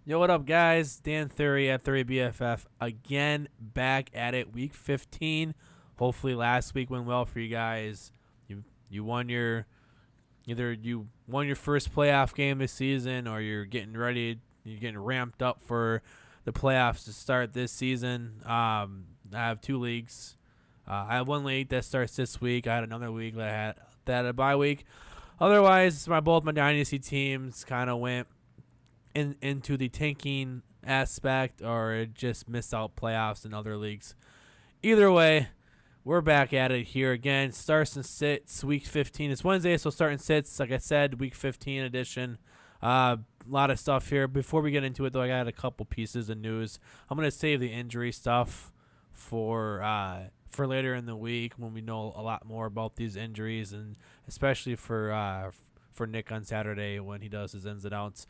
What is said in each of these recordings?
Yo, what up, guys? Dan Thury at Thury BFF again, back at it. Week 15. Hopefully, last week went well for you guys. You won your you won your first playoff game this season, or you're getting ready. You're getting ramped up for the playoffs to start this season. I have two leagues. I have one league that starts this week. I had another league that had a bye week. Otherwise, both my dynasty teams kind of went into the tanking aspect, or it just missed out playoffs in other leagues. Either way, we're back at it here again. Starts and sits week 15. It's Wednesday, so start and sits. Like I said, week 15 edition. A lot of stuff here. Before we get into it, though, I got a couple pieces of news. I'm gonna save the injury stuff for later in the week when we know a lot more about these injuries, and especially for Nick on Saturday when he does his ins and outs.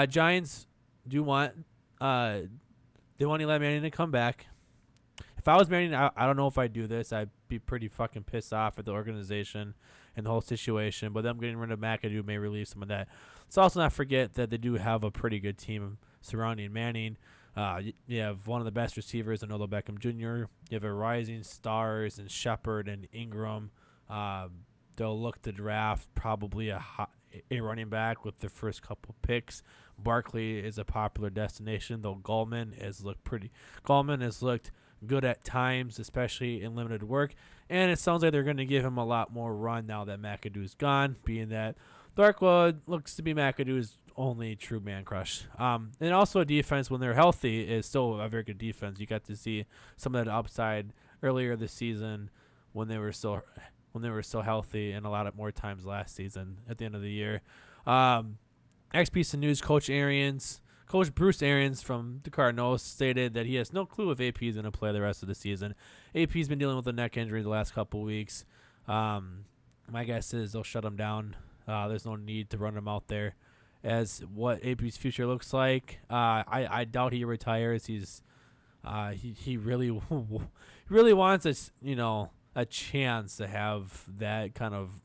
Giants do want they want Eli Manning to come back. If I was Manning, I don't know if I'd do this. I'd be pretty fucking pissed off at the organization and the whole situation. But them getting rid of McAdoo may relieve some of that. Let's also not forget that they do have a pretty good team surrounding Manning. You have one of the best receivers in Odell Beckham Jr. You have a rising stars in Shepard and Ingram. They'll look to draft probably a running back with their first couple picks. Barkley is a popular destination, though Gallman has looked good at times, especially in limited work. And it sounds like they're going to give him a lot more run now that McAdoo's gone, being that Darkwood looks to be McAdoo's only true man crush. And also a defense when they're healthy is still a very good defense. You got to see some of that upside earlier this season when they were still healthy, and a lot of more times last season at the end of the year. Next piece of news: Coach Bruce Arians from the Cardinals stated that he has no clue if AP is going to play the rest of the season. AP's been dealing with a neck injury the last couple weeks. My guess is they'll shut him down. There's no need to run him out there. As what AP's future looks like, I doubt he retires. He really really wants a chance to have that kind of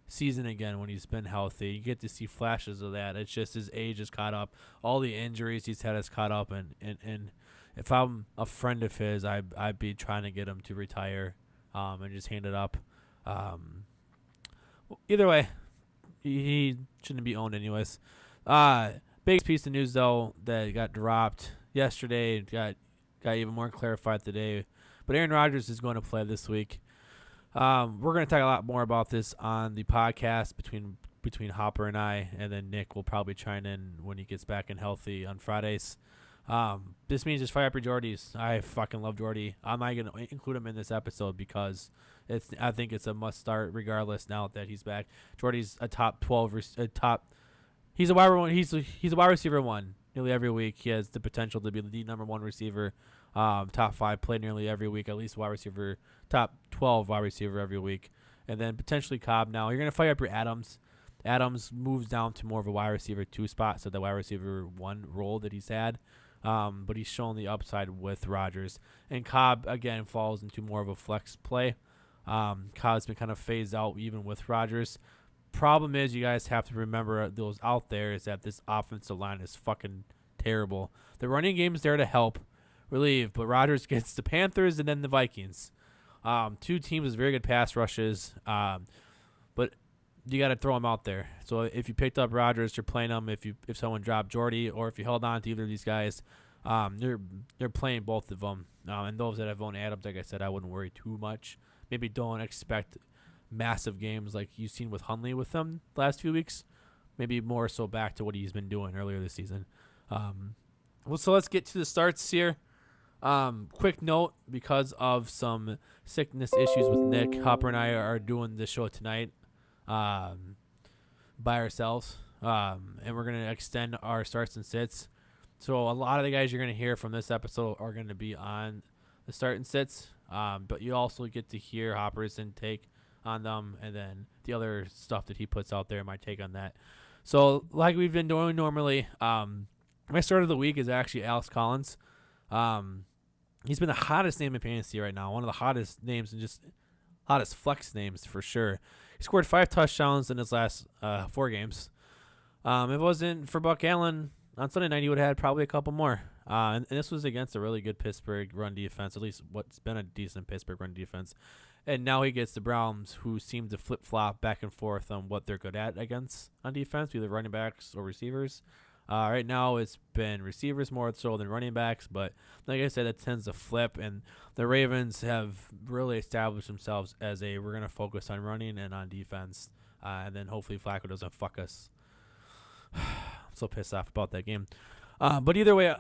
season again when he's been healthy. You get to see flashes of that. It's just his age has caught up. All the injuries he's had has caught up, and if I'm a friend of his, I'd be trying to get him to retire, and just hand it up. Either way, he shouldn't be owned anyways. Big piece of news though that got dropped yesterday, got even more clarified today. But Aaron Rodgers is going to play this week. We're going to talk a lot more about this on the podcast between Hopper and I, and then Nick will probably chime in when he gets back and healthy on Fridays. This means just fire up your Jordies. I fucking love Jordy. I'm not going to include him in this episode because I think it's a must start regardless now that he's back. Jordy's a top 12 he's a wide receiver one nearly every week. He has the potential to be the number one receiver. Top 5 play nearly every week, at least wide receiver, top 12 wide receiver every week. And then potentially Cobb now. You're going to fire up your Adams. Adams moves down to more of a wide receiver 2 spot, so the wide receiver 1 role that he's had. But he's shown the upside with Rodgers. And Cobb, again, falls into more of a flex play. Cobb's been kind of phased out even with Rodgers. Problem is, you guys have to remember those out there is that this offensive line is fucking terrible. The running game is there to help relieve, but Rodgers gets the Panthers and then the Vikings. Two teams with very good pass rushes, but you got to throw them out there. So if you picked up Rodgers, you're playing them. If someone dropped Jordy, or if you held on to either of these guys, they're playing both of them. And those that have owned Adams, like I said, I wouldn't worry too much. Maybe don't expect massive games like you've seen with Hundley with them the last few weeks. Maybe more so back to what he's been doing earlier this season. So let's get to the starts here. Quick note, because of some sickness issues with Nick, Hopper and I are doing the show tonight by ourselves, and we're going to extend our starts and sits. So a lot of the guys you're going to hear from this episode are going to be on the start and sits, but you also get to hear Hopper's intake on them, and then the other stuff that he puts out there, my take on that. So like we've been doing normally, my start of the week is actually Alex Collins. He's been the hottest name in fantasy right now. One of the hottest names and just hottest flex names for sure. He scored 5 touchdowns in his last 4 games. If it wasn't for Buck Allen, on Sunday night he would have had probably a couple more. And this was against a really good Pittsburgh run defense, at least what's been a decent Pittsburgh run defense. And now he gets the Browns, who seem to flip flop back and forth on what they're good at against on defense, either running backs or receivers. Right now, it's been receivers more so than running backs, but like I said, it tends to flip. And the Ravens have really established themselves as we're going to focus on running and on defense, and then hopefully Flacco doesn't fuck us. I'm so pissed off about that game. But either way,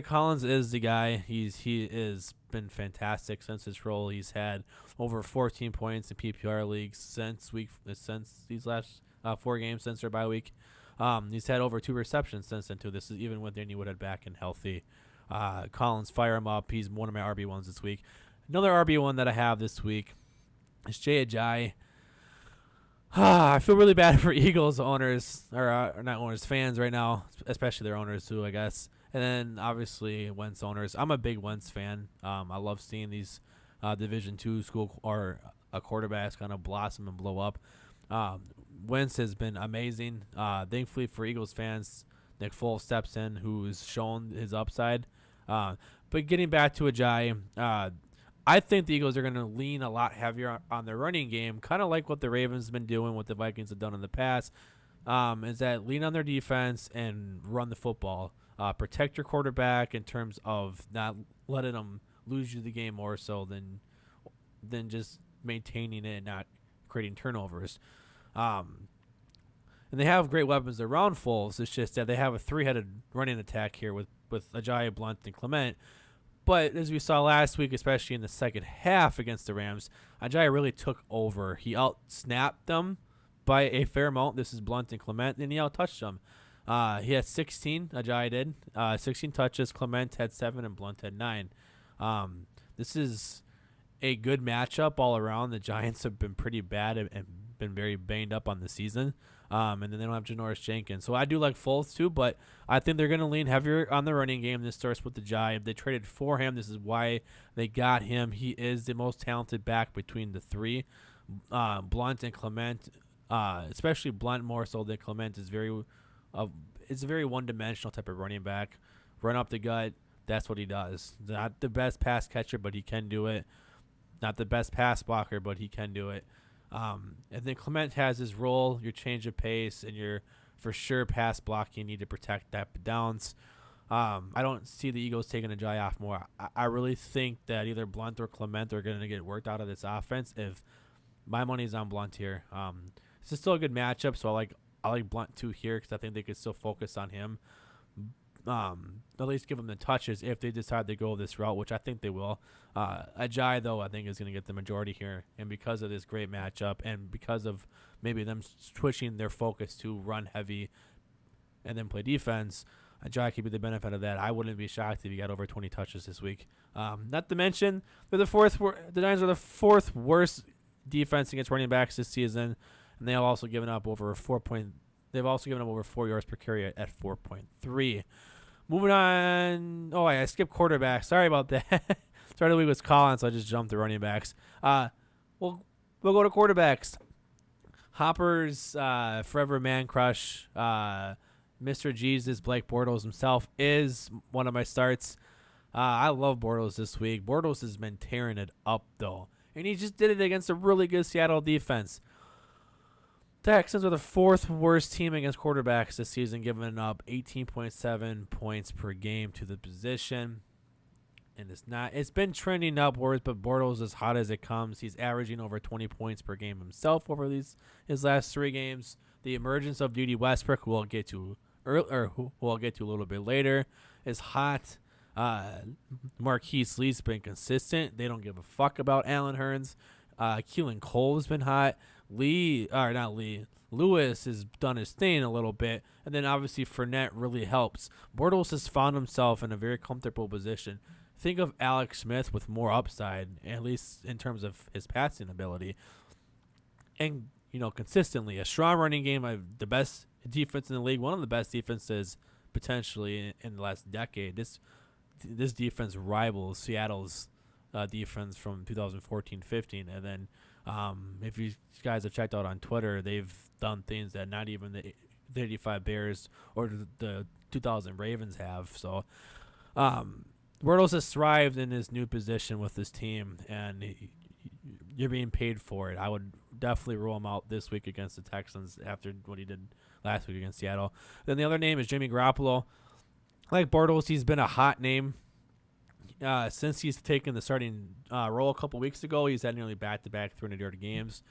Collins is the guy. He is been fantastic since his role. He's had over 14 points in PPR leagues since these last 4 games since their bye week. He's had over 2 receptions since then too. This is even with Danny Woodhead back and healthy. Collins, fire him up. He's one of my RB1s this week. Another RB1 that I have this week is Jay Ajayi. I feel really bad for Eagles owners, or not owners, fans right now, especially their owners too, I guess. And then obviously Wentz owners. I'm a big Wentz fan. I love seeing these Division II school or quarterbacks kind of blossom and blow up. Wentz has been amazing. Thankfully for Eagles fans, Nick Foles steps in, who's shown his upside. But getting back to Ajayi, I think the Eagles are going to lean a lot heavier on their running game, kind of like what the Ravens have been doing, what the Vikings have done in the past, is that lean on their defense and run the football. Protect your quarterback in terms of not letting them lose you the game more so than just maintaining it and not creating turnovers. And they have great weapons around Foles. It's just that they have a 3-headed running attack here with Ajayi, Blunt, and Clement. But as we saw last week, especially in the second half against the Rams, Ajayi really took over. He out-snapped them by a fair amount. This is Blunt and Clement, and he out-touched them. He had 16, Ajayi did. 16 touches. Clement had 7, and Blunt had 9. This is a good matchup all around. The Giants have been pretty bad and been very banged up on the season. And then they don't have Janoris Jenkins. So I do like Foles too, but I think they're going to lean heavier on the running game. This starts with the Giants. They traded for him. This is why they got him. He is the most talented back between the 3. Blunt and Clement, especially Blunt more so than Clement, is it's a very one-dimensional type of running back. Run up the gut, that's what he does. Not the best pass catcher, but he can do it. Not the best pass blocker, but he can do it. And then Clement has his role, your change of pace, and your for sure pass blocking. You need to protect that downs. I don't see the Eagles taking Ajayi off more. I really think that either Blunt or Clement are going to get worked out of this offense. If my money's on Blunt here, it's still a good matchup. So I like Blunt too here because I think they could still focus on him. At least give them the touches if they decide to go this route, which I think they will. Ajayi, though, I think is going to get the majority here. And because of this great matchup and because of maybe them switching their focus to run heavy and then play defense, Ajayi could be the benefit of that. I wouldn't be shocked if he got over 20 touches this week. Not to mention, the Giants are the 4th worst defense against running backs this season, and they have also given up over 4 yards per carry at 4.3. Moving on. Oh, I skipped quarterback. Sorry about that. Start of the week was Collins, so I just jumped to running backs. We'll go to quarterbacks. Hopper's forever man crush, Mr. Jesus, Blake Bortles himself, is one of my starts. I love Bortles this week. Bortles has been tearing it up, though. And he just did it against a really good Seattle defense. Texans are the 4th worst team against quarterbacks this season, giving up 18.7 points per game to the position. And it's been trending upwards, but Bortles is hot as it comes. He's averaging over 20 points per game himself over his last 3 games. The emergence of Dede Westbrook, who I'll get to a little bit later, is hot. Marquise Lee's been consistent. They don't give a fuck about Allen Hurns. Keelan Cole's been hot. Lewis has done his thing a little bit, and then obviously Fournette really helps. Bortles has found himself in a very comfortable position. Think of Alex Smith with more upside, at least in terms of his passing ability, and consistently a strong running game. The best defense in the league, one of the best defenses potentially in the last decade. This defense rivals Seattle's defense from 2014-15, and then if you guys have checked out on Twitter, they've done things that not even the 85 Bears or the 2000 Ravens have. So Bortles has thrived in his new position with this team, and you're being paid for it. I would definitely rule him out this week against the Texans after what he did last week against Seattle. Then the other name is Jimmy Garoppolo. Like Bortles, he's been a hot name since he's taken the starting role a couple weeks ago. He's had nearly back-to-back 300-yard games.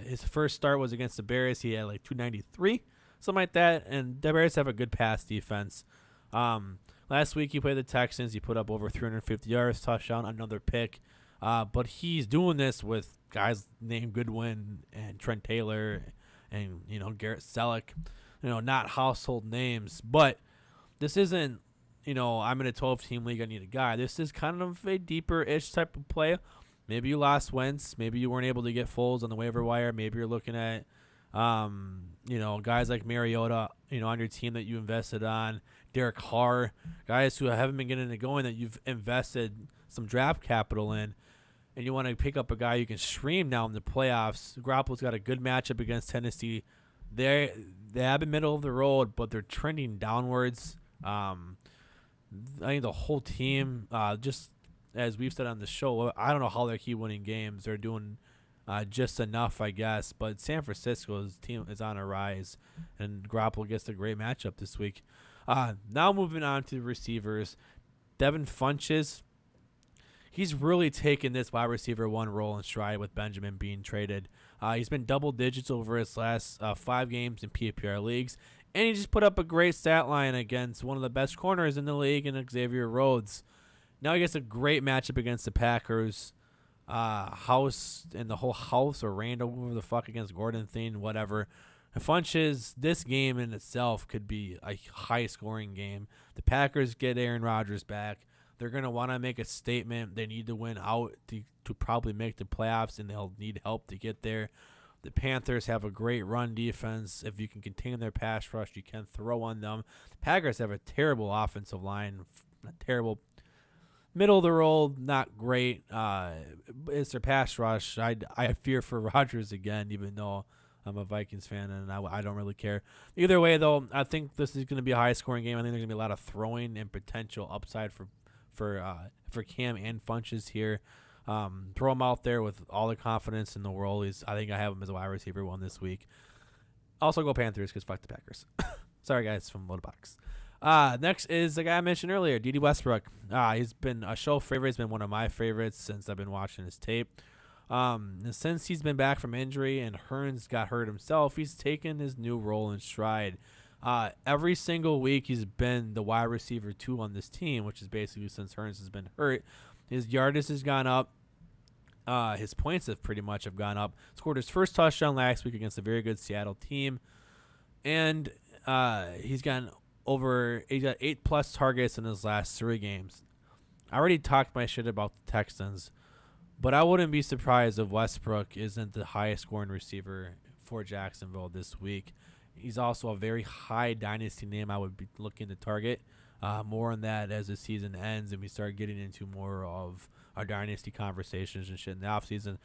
His first start was against the Bears. He had like 293, something like that, and the Bears have a good pass defense. Last week he played the Texans. He put up over 350 yards, touchdown, another pick. But he's doing this with guys named Goodwin and Trent Taylor and, Garrett Selleck, not household names. But this isn't, I'm in a 12-team league, I need a guy. This is kind of a deeper-ish type of play. Maybe you lost Wentz. Maybe you weren't able to get Foles on the waiver wire. Maybe you're looking at, guys like Mariota, on your team that you invested on. Derek Carr, guys who haven't been getting it going that you've invested some draft capital in, and you want to pick up a guy you can stream now in the playoffs. Garoppolo's got a good matchup against Tennessee. They have been middle of the road, but they're trending downwards. I think the whole team, just as we've said on the show, I don't know how they keep winning games. They're doing just enough, I guess. But San Francisco's team is on a rise, and Garoppolo gets a great matchup this week. Now moving on to the receivers. Devin Funchess, he's really taken this wide receiver one role in stride with Benjamin being traded. He's been double digits over his last 5 games in PPR leagues, and he just put up a great stat line against one of the best corners in the league in Xavier Rhodes. Now he gets a great matchup against the Packers. House and the whole house or ran over the fuck against Gordon Thien, whatever. Funches, this game in itself could be a high-scoring game. The Packers get Aaron Rodgers back. They're going to want to make a statement. They need to win out to probably make the playoffs, and they'll need help to get there. The Panthers have a great run defense. If you can contain their pass rush, you can throw on them. The Packers have a terrible offensive line, terrible middle of the road, not great. It's their pass rush. I fear for Rodgers again, even though I'm a Vikings fan, and I don't really care. Either way, though, I think this is going to be a high-scoring game. I think there's going to be a lot of throwing and potential upside for Cam and Funches here. Throw him out there with all the confidence in the world. I think I have him as a wide receiver one this week. Also go Panthers because fuck the Packers. Sorry, guys, from Loadbox. Next is the guy I mentioned earlier, D.D. Westbrook. He's been a show favorite. He's been one of my favorites since I've been watching his tape. Since he's been back from injury and Hearns got hurt himself, he's taken his new role in stride. Every single week he's been the wide receiver 2 on this team, which is basically since Hearns has been hurt. His yardage has gone up. His points have pretty much gone up. Scored his first touchdown last week against a very good Seattle team. And he's got 8+ targets in his last 3 games. I already talked my shit about the Texans, but I wouldn't be surprised if Westbrook isn't the highest scoring receiver for Jacksonville this week. He's also a very high dynasty name I would be looking to target. More on that as the season ends and we start getting into more of our dynasty conversations and shit in the offseason.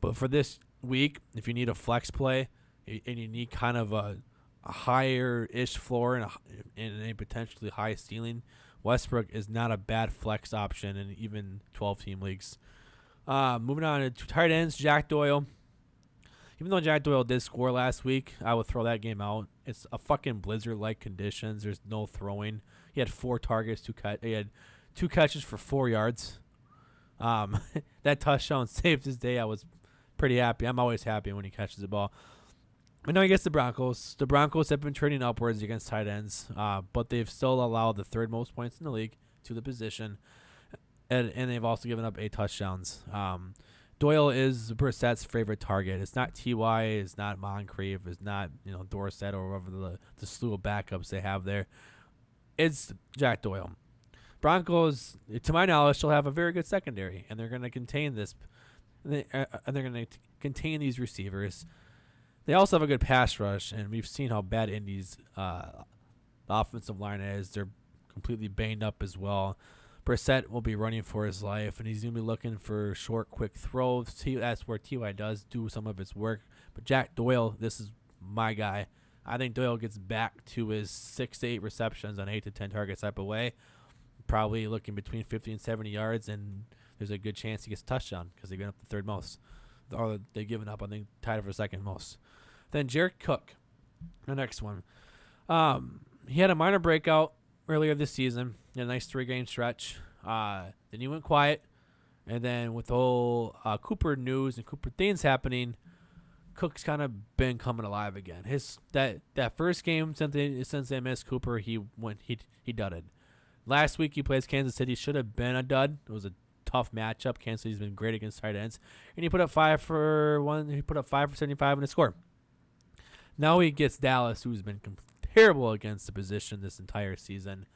But for this week, if you need a flex play and you need kind of a higher-ish floor and a potentially high ceiling, Westbrook is not a bad flex option in even 12-team leagues. Moving on to tight ends, Jack Doyle. Even though Jack Doyle did score last week, I would throw that game out. It's a fucking blizzard-like conditions. There's no throwing. He had 4 targets. He had 2 catches for 4 yards. That touchdown saved his day. I was pretty happy. I'm always happy when he catches the ball. But now he gets the Broncos. The Broncos have been trending upwards against tight ends, but they've still allowed the 3rd most points in the league to the position. And they've also given up 8 touchdowns. Doyle is Brissett's favorite target. It's not T.Y., it's not Moncrief, it's not Dorsett or whatever the slew of backups they have there. It's Jack Doyle. Broncos, to my knowledge, still have a very good secondary, and they're going to contain this. They're going to contain these receivers. They also have a good pass rush, and we've seen how bad Indy's offensive line is. They're completely banged up as well. Brissett will be running for his life, and he's going to be looking for short, quick throws. That's where T.Y. does do some of his work. But Jack Doyle, this is my guy. I think Doyle gets back to his 6 to 8 receptions on 8 to 10 targets type of way. Probably looking between 50 and 70 yards, and there's a good chance he gets a touchdown because they've given up the third most. Or they've given up, I think, tied for second most. Then Jared Cook, the next one. He had a minor breakout earlier this season in a nice 3-game stretch. Then he went quiet. And then with the whole Cooper news and Cooper things happening, Cook's kind of been coming alive again. That first game since they missed Cooper, he dudded. Last week he plays Kansas City, should have been a dud. It was a tough matchup. Kansas City's been great against tight ends, and he put up 5 for 1. He put up 5 for 75 in a score. Now he gets Dallas, who's been terrible against the position this entire season.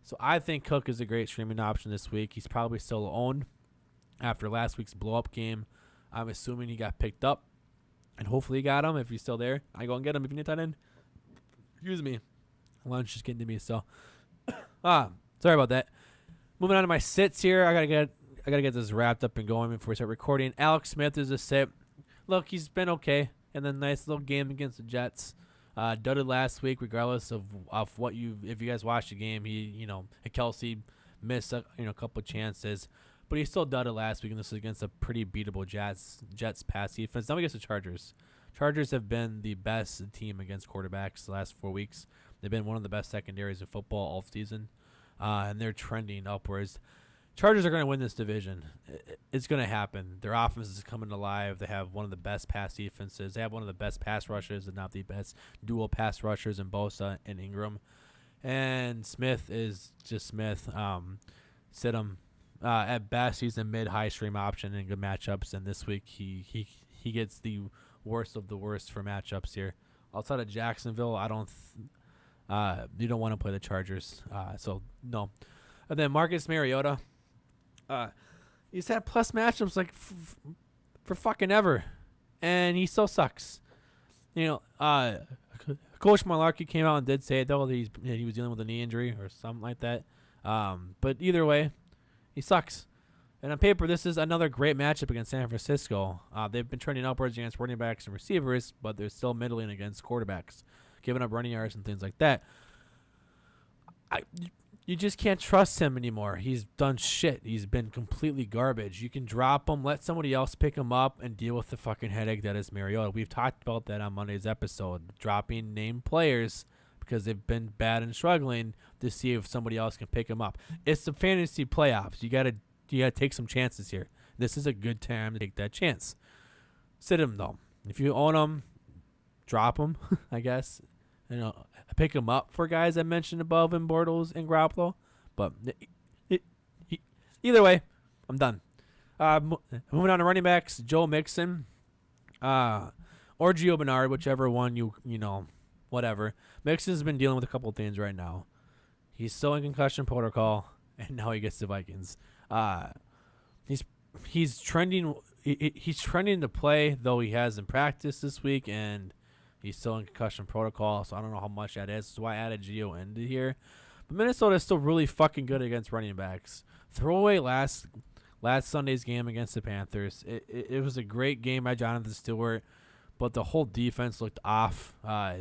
So I think Cook is a great streaming option this week. He's probably still owned after last week's blow-up game. I'm assuming he got picked up, and hopefully he got him. If he's still there, I go and get him if you need tight end. Excuse me. Lunch is getting to me, so sorry about that. Moving on to my sits here. I gotta get this wrapped up and going before we start recording. Alex Smith is a sit. Look, he's been okay. And then nice little game against the Jets. Dudded last week, regardless of what if you guys watched the game, Kelsey missed a couple of chances, but he still dudded last week, and this is against a pretty beatable Jets pass defense. Now we get the Chargers. Chargers have been the best team against quarterbacks the last 4 weeks. They've been one of the best secondaries in football all season, and they're trending upwards. Chargers are going to win this division. It's going to happen. Their offense is coming alive. They have one of the best pass defenses. They have one of the best pass rushers, and not the best dual pass rushers in Bosa and Ingram. And Smith is just Smith. Sit him. At best, he's a mid-high stream option in good matchups, and this week he gets the worst of the worst for matchups here. Outside of Jacksonville, you don't want to play the Chargers. So no. And then Marcus Mariota. He's had plus matchups like for fucking ever, and he still sucks. Coach Malarkey came out and did say though that he was dealing with a knee injury or something like that. But either way, he sucks. And on paper, this is another great matchup against San Francisco. They've been trending upwards against running backs and receivers, but they're still middling against quarterbacks, giving up running yards and things like that. You just can't trust him anymore. He's done shit. He's been completely garbage. You can drop him, let somebody else pick him up, and deal with the fucking headache that is Mariota. We've talked about that on Monday's episode. Dropping named players because they've been bad and struggling to see if somebody else can pick him up. It's the fantasy playoffs. You gotta take some chances here. This is a good time to take that chance. Sit him though. If you own him, drop him. I guess. Pick him up for guys I mentioned above in Bortles and Garoppolo. But either way, I'm done. Moving on to running backs, Joe Mixon or Gio Bernard, whichever one whatever. Mixon's been dealing with a couple of things right now. He's still in concussion protocol, and now he gets the Vikings. He's trending. He's trending to play, though he hasn't practiced this week, and he's still in concussion protocol, so I don't know how much that is. That's why I added Gio into here. But Minnesota is still really fucking good against running backs. Throw away last Sunday's game against the Panthers. It was a great game by Jonathan Stewart, but the whole defense looked off.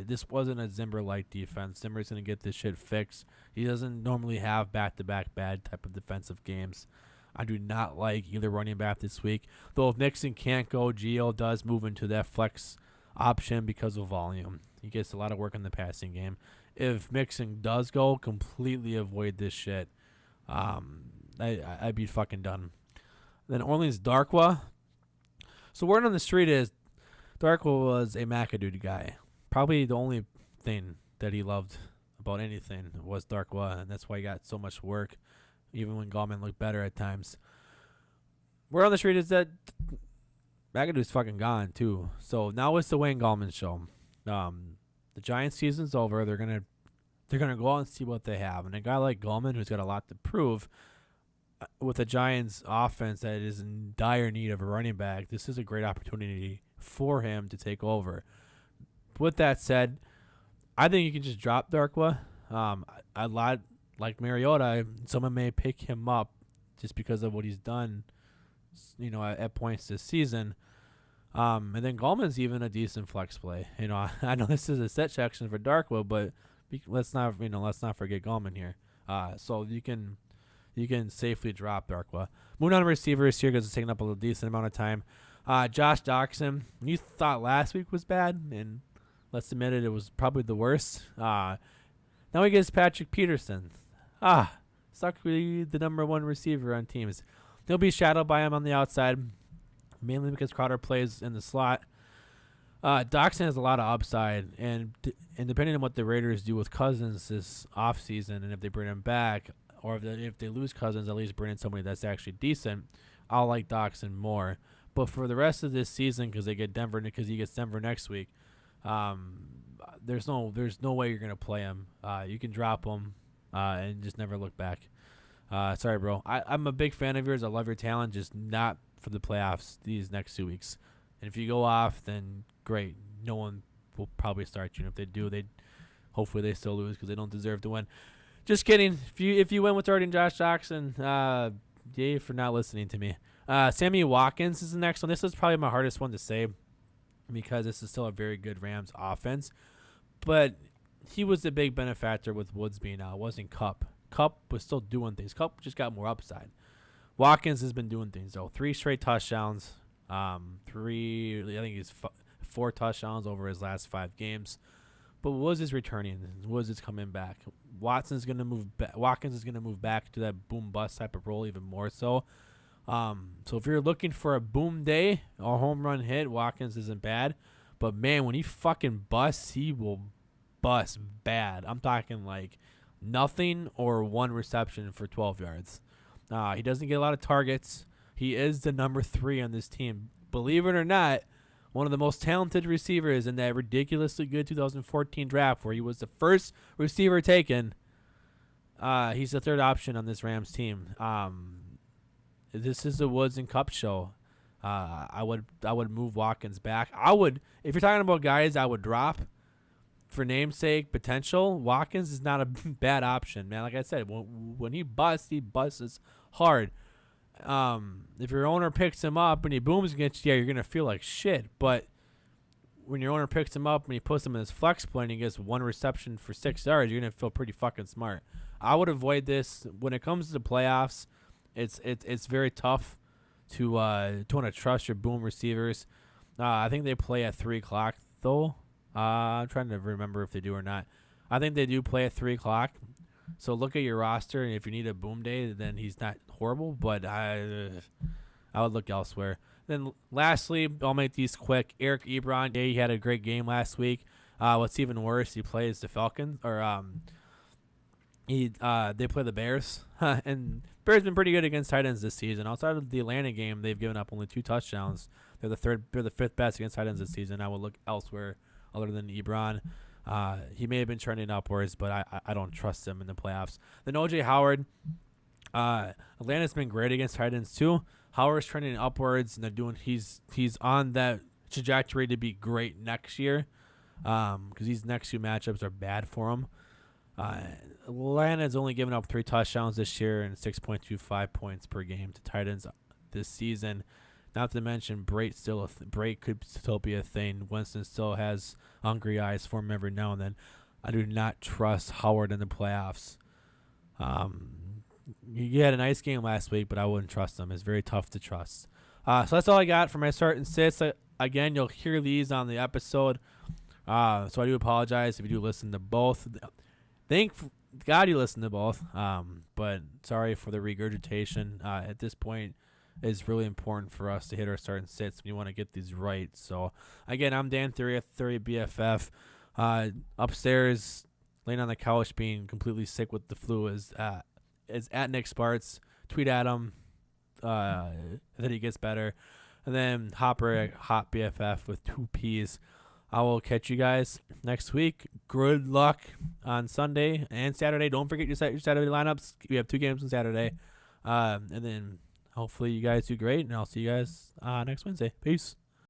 This wasn't a Zimmer-like defense. Zimmer's going to get this shit fixed. He doesn't normally have back-to-back bad type of defensive games. I do not like either running back this week. Though if Mixon can't go, Gio does move into that flex option because of volume. He gets a lot of work in the passing game. If Mixon does go, completely avoid this shit. I'd be fucking done. Then Orleans Darkwa. So word on the street is Darkwa was a McAdoo guy. Probably the only thing that he loved about anything was Darkwa, and that's why he got so much work, even when Gallman looked better at times. Word on the street is that McAdoo's fucking gone too. So now it's the Wayne Gallman show. The Giants season's over. They're gonna go out and see what they have. And a guy like Gallman, who's got a lot to prove, with a Giants offense that is in dire need of a running back, this is a great opportunity for him to take over. With that said, I think you can just drop Darkwa. A lot like Mariota, someone may pick him up just because of what he's done, at points this season. And then Gallman's even a decent flex play. I know this is a set section for Darkwa, but let's not forget Gallman here. So you can safely drop Darkwa. Moving on to receivers here because it's taking up a decent amount of time. Josh Doxson, you thought last week was bad, and let's admit it was probably the worst. Now he gets Patrick Peterson. Stuck to be the number one receiver on teams. He'll be shadowed by him on the outside, mainly because Crowder plays in the slot. Doxson has a lot of upside, and depending on what the Raiders do with Cousins this offseason, and if they bring him back, or if they lose Cousins, at least bring in somebody that's actually decent, I'll like Doxson more. But for the rest of this season, because he gets Denver next week, there's no way you're gonna play him. You can drop him and just never look back. Sorry, bro. I'm a big fan of yours. I love your talent, just not for the playoffs these next 2 weeks. And if you go off, then great. No one will probably start you. And if they do, hopefully they still lose because they don't deserve to win. Just kidding. If you win with starting Josh Doxson, yay for not listening to me. Sammy Watkins is the next one. This is probably my hardest one to say because this is still a very good Rams offense. But he was the big benefactor with Woods being out. It wasn't Kupp. Kupp was still doing things. Kupp just got more upside. Watkins has been doing things, though. 3 straight touchdowns. I think he's 4 touchdowns over his last 5 games. But Woods is returning. Woods is coming back. Watkins is going to move back to that boom bust type of role even more so. So if you're looking for a boom day or home run hit, Watkins isn't bad. But man, when he fucking busts, he will bust bad. I'm talking like nothing or 1 reception for 12 yards. He doesn't get a lot of targets. He is the number 3 on this team. Believe it or not, one of the most talented receivers in that ridiculously good 2014 draft where he was the first receiver taken. He's the 3rd option on this Rams team. This is the Woods and Kupp show. I would move Watkins back. If you're talking about guys I would drop for namesake potential, Watkins is not a bad option, man. Like I said, when he busts hard. If your owner picks him up and he booms against you, you're going to feel like shit. But when your owner picks him up and he puts him in his flex play and he gets 1 reception for 6 yards, you're going to feel pretty fucking smart. I would avoid this. When it comes to the playoffs, it's very tough to want to trust your boom receivers. I think they play at 3 o'clock, though. I'm trying to remember if they do or not. I think they do play at 3 o'clock. So look at your roster, and if you need a boom day, then he's not horrible, but I would look elsewhere. Then lastly, I'll make these quick. Eric Ebron, he had a great game last week. What's even worse, he plays the Falcons, or they play the Bears, and Bears been pretty good against tight ends this season. Outside of the Atlanta game, they've given up only 2 touchdowns. They're the 5th best against tight ends this season. I will look elsewhere other than Ebron. He may have been trending upwards, but I don't trust him in the playoffs. Then O.J. Howard. Atlanta's been great against tight ends too. Howard's trending upwards, and he's on that trajectory to be great next year. Because these next 2 matchups are bad for him. Atlanta's only given up 3 touchdowns this year and 6.25 points per game to tight ends this season. Not to mention, Brate could still be a thing. Winston still has hungry eyes for him every now and then. I do not trust Howard in the playoffs. He had a nice game last week, but I wouldn't trust him. It's very tough to trust. So that's all I got for my start and sits. Again, you'll hear these on the episode. So I do apologize if you do listen to both. Thank God you listen to both. But sorry for the regurgitation. At this point, it's really important for us to hit our start and sits. We want to get these right. So, again, I'm Dan Thury at Thury BFF. Upstairs, laying on the couch, being completely sick with the flu is at Nick Sparts. Tweet at him that he gets better. And then Hopper at Hot BFF with 2 P's. I will catch you guys next week. Good luck on Sunday and Saturday. Don't forget your Saturday lineups. We have 2 games on Saturday. And then hopefully you guys do great, and I'll see you guys next Wednesday. Peace.